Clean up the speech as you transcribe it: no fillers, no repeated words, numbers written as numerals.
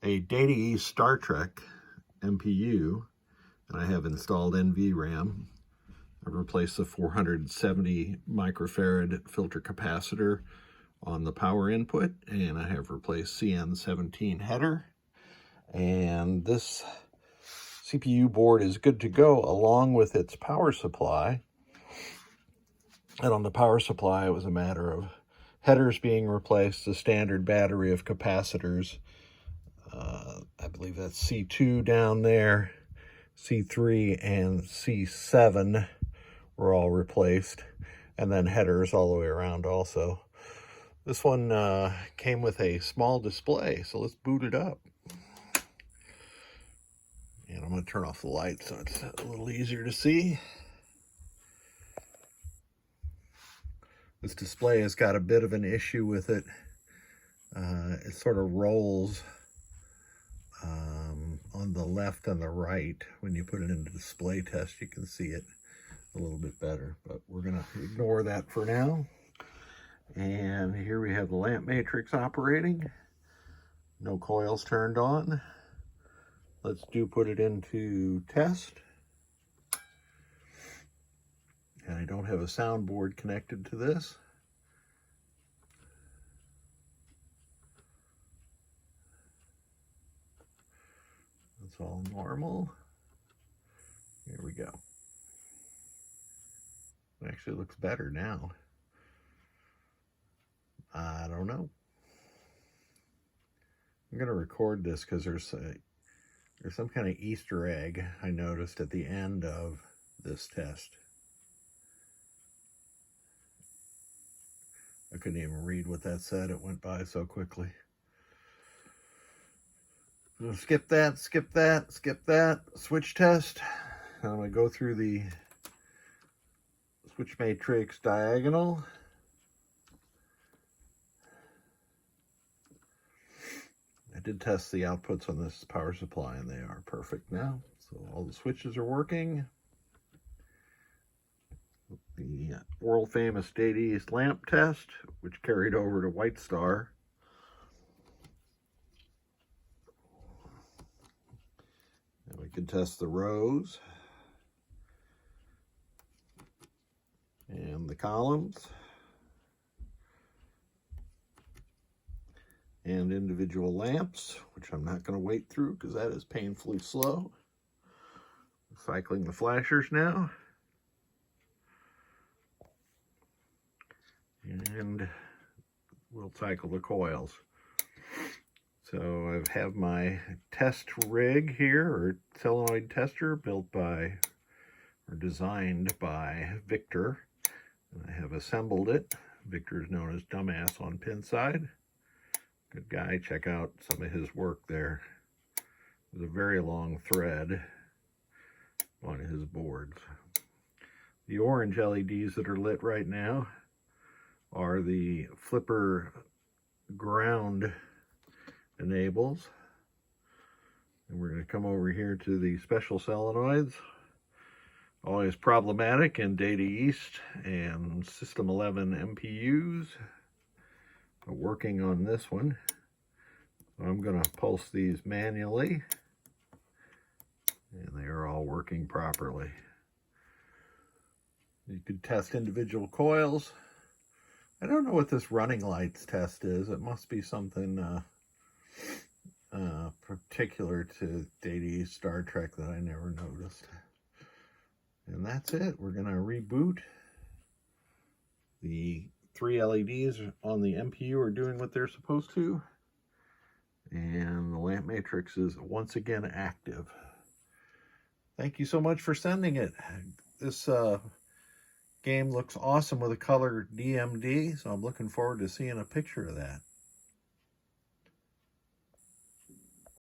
a Data East Star Trek MPU, and I have installed NVRAM. I've replaced the 470 microfarad filter capacitor on the power input, and I have replaced CN17 header. And this CPU board is good to go along with its power supply. And on the power supply, it was a matter of headers being replaced, the standard battery of capacitors. I believe that's C2 down there, C3 and C7 were all replaced, and then headers all the way around also. This one came with a small display, so let's boot it up. And I'm going to turn off the light so it's a little easier to see. This display has got a bit of an issue with it. It sort of rolls on the left and the right. When you put it into display test, you can see it a little bit better, but we're going to ignore that for now. And here we have the lamp matrix operating. No coils turned on. Let's put it into test. And I don't have a soundboard connected to this. It's all normal. Here we go. It actually looks better now. I don't know. I'm going to record this because there's some kind of Easter egg I noticed at the end of this test. I couldn't even read what that said. It went by so quickly. So skip that, skip that, skip that. Switch test. I'm going to go through the switch matrix diagonal. I did test the outputs on this power supply, and they are perfect now. So all the switches are working. The world famous Data East lamp test, which carried over to White Star. And we can test the rows and the columns and individual lamps, which I'm not going to wait through because that is painfully slow. Cycling the flashers now. And we'll cycle the coils. So I have my test rig here, or solenoid tester, built by, or designed by Victor. And I have assembled it. Victor is known as Dumbass on Pinside. Good guy, check out some of his work there. There's a very long thread on his boards. The orange LEDs that are lit right now are the flipper ground enables. And we're going to come over here to the special solenoids. Always problematic in Data East and System 11 MPUs. Working on this one. So I'm going to pulse these manually. And they are all working properly. You could test individual coils. I don't know what this running lights test is. It must be something particular to Data East Star Trek that I never noticed. And that's it. We're going to reboot. The 3 LEDs on the MPU are doing what they're supposed to. And the lamp matrix is once again active. Thank you so much for sending it. This game looks awesome with a color DMD, so I'm looking forward to seeing a picture of that.